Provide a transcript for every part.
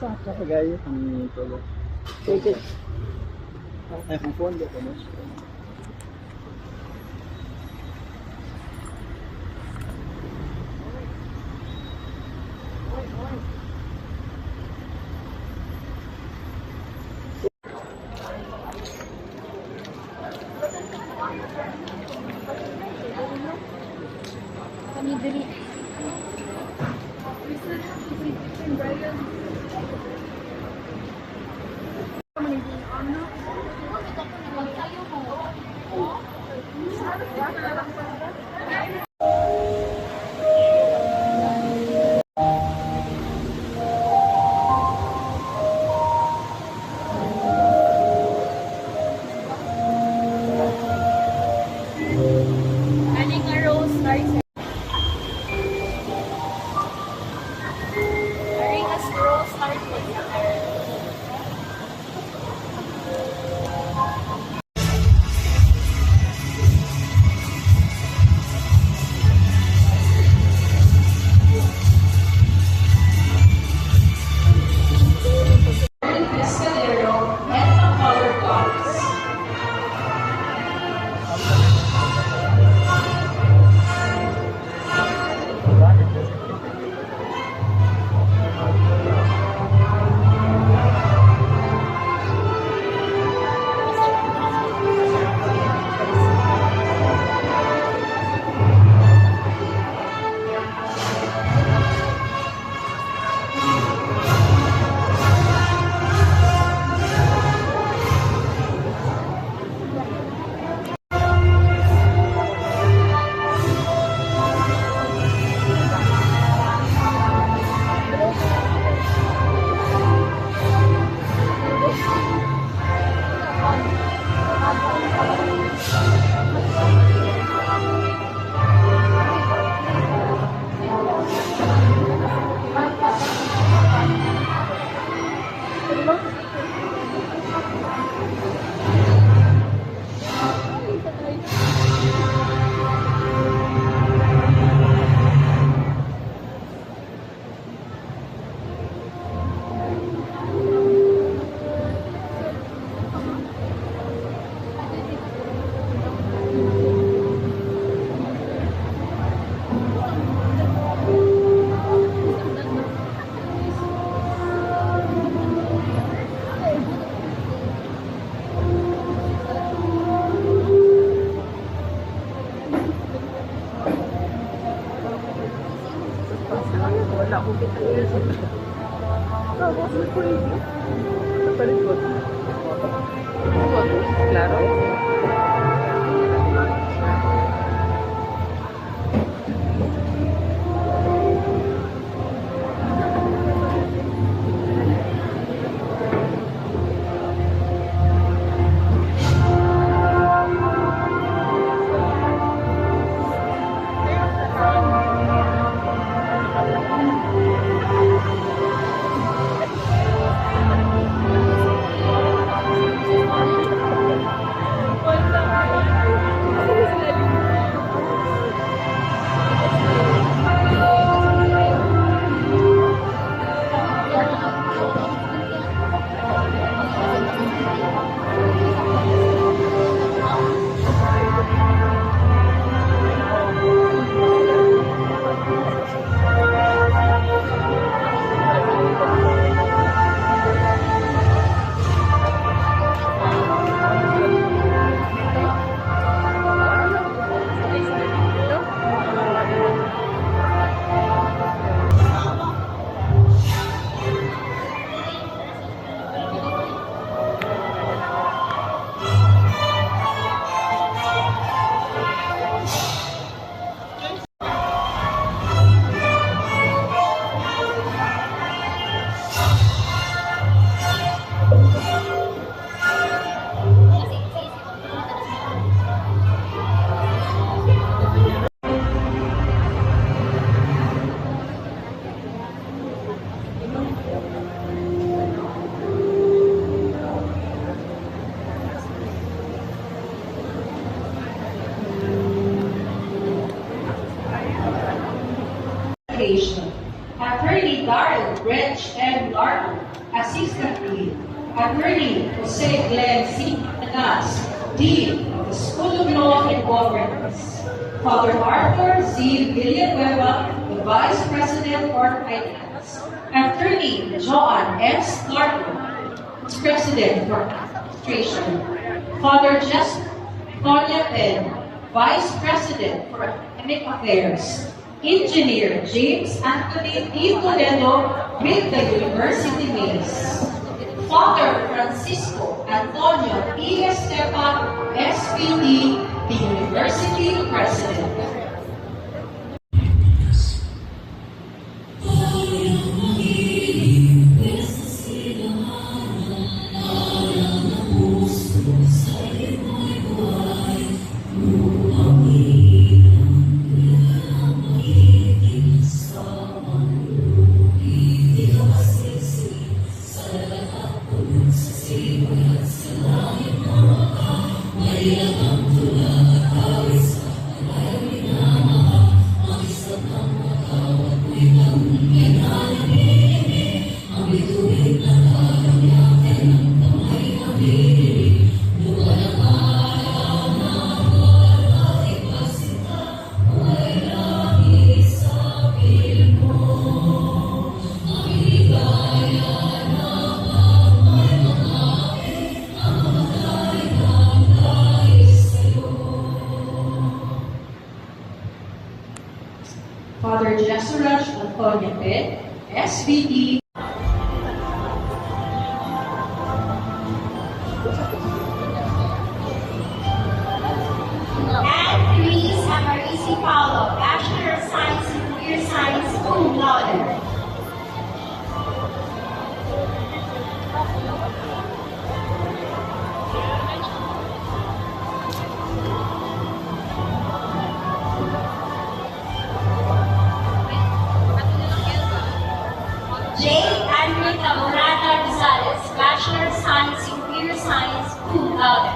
Sa kagaya kami pala. Sige. Ay, kung pondo ko na siya. Kami diri. Aning nga rose stars. Aning nga rose stars. Wala akong kita. Tapos, palikod. Claro. Attorney Darrell Rich and M. Lark, Assistant Dean, Attorney Jose Glenn C. Canas, Dean of the School of Law and Governance, Father Arthur Z. Villanueva, the Vice President for Finance, Attorney Joan S. Largo, President for Administration, Father Tonya Penn, Vice President for Academic Affairs, Engineer James Anthony T. Toledo with the University Mace, Father Francisco Antonio E. Estepa, SVD, the University President. Father Jesuraj Antonio Pet, SVD. And Luis Amarisi Paulo, Bachelor of Science in Computer Science, cum laude. J. Enrica Morata Gonzalez, Bachelor of Science in Computer Science, cum laude.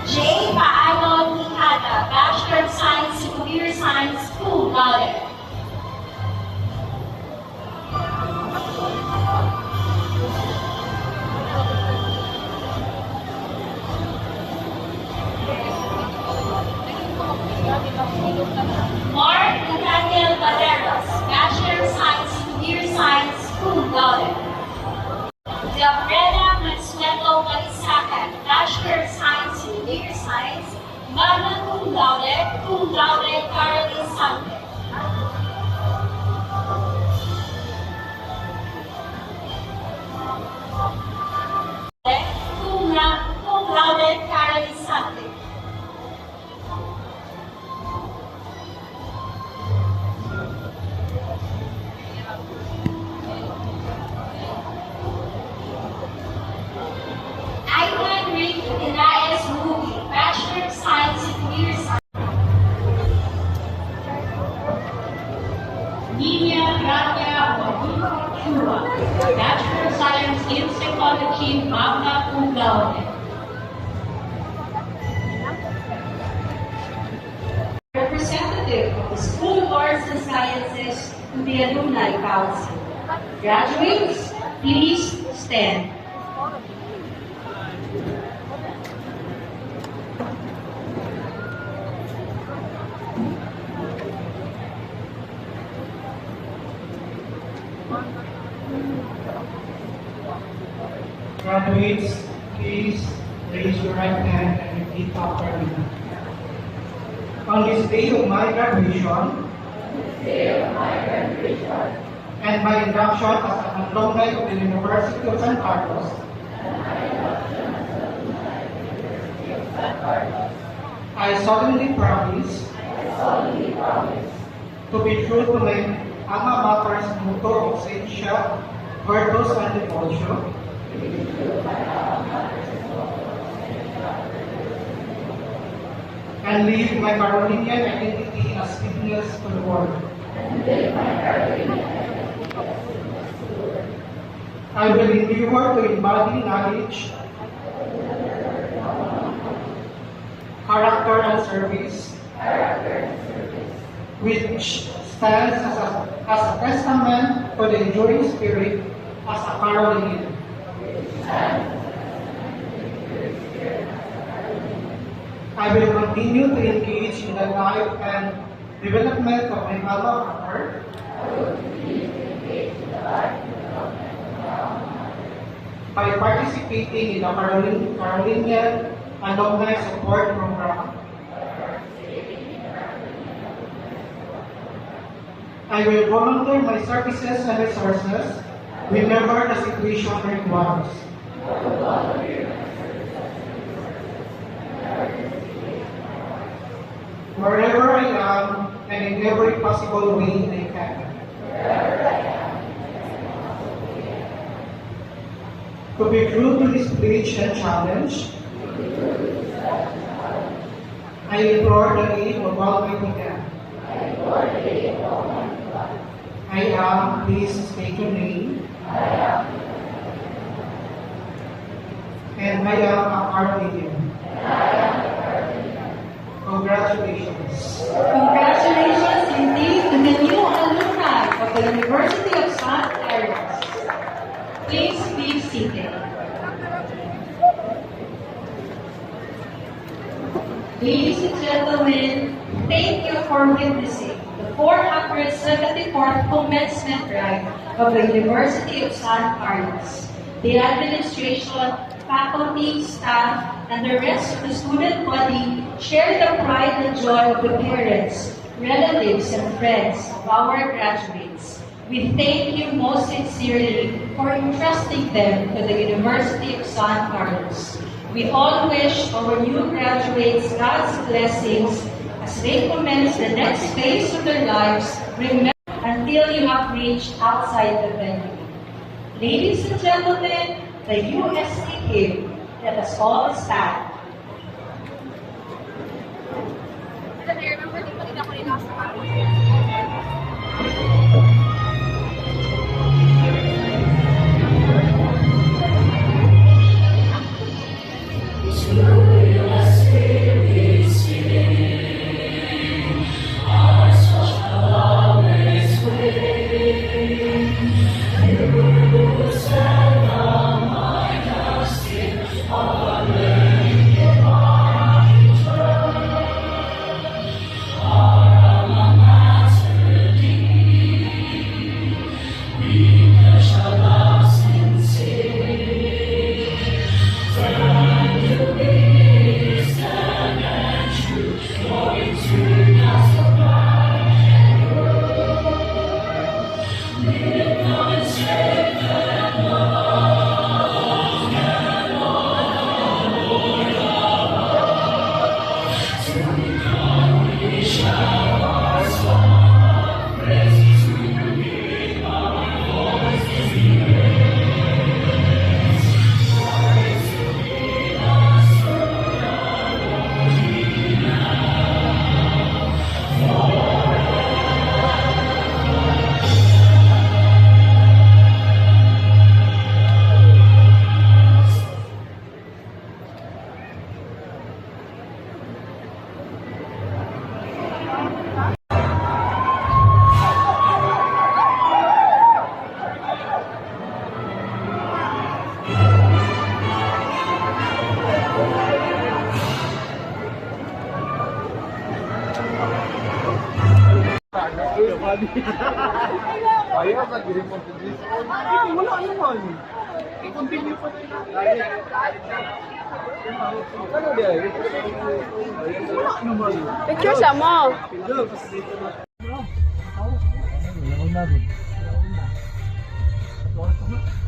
J. Paano Quijada, Bachelor of Science in Computer Science, cum laude. Mark Nathaniel Valleros, Bachelor of Science in Computer Science, cum laude. Gabriela Mansueto Balisacan, Bachelor of Science in Computer Science, magna cum laude, Caroline Sante. Cum laude, Caroline Sante. Ivan Rick Elias Ruby, Bachelor of Science in Computer Science. Nina Gracia Joaquin Chua, Bachelor of Science in Psychology, magna cum laude. Representative of the School of Arts and Sciences to the Alumni Council. Graduates, please stand. Graduates, please raise your right hand and repeat after me. On this day of my graduation, and my induction as an alumni of the University of San Carlos, I solemnly promise to be true to my alma mater's motto of Saintship, Virtus and Devotion, and live my Carolinian identity as witness to the world. I will endeavor to embody knowledge, character, and service, which stands as a testament to the enduring spirit as a Carolinian. I will continue to engage in the life and development of my alma mater by participating in the Carolinian Alumni Support Program. I will volunteer my services and resources whenever the situation requires. Wherever I am and in every possible way I can. To be true to this pledge and challenge, I implore the aid of Almighty God. I am, please state your name. And I am a Carolinian. Congratulations. Congratulations indeed to the new alumni of the University of Santa Cruz. Please be seated. Ladies and gentlemen, thank you for witnessing the 474th commencement rite of the University of San Carlos. The administration, faculty, staff, and the rest of the student body share the pride and joy of the parents, relatives, and friends of our graduates. We thank you most sincerely for entrusting them to the University of San Carlos. We all wish our new graduates God's blessings as they commence the next phase of their lives, remember until you have reached outside the venue. Ladies and gentlemen, the USC hymn. Let us all stand. Ayaw ka, girin mo to this. Wala naman. I-continue pa tayo. Ano di ay? Wala naman. Picture sa mo. Wala naman.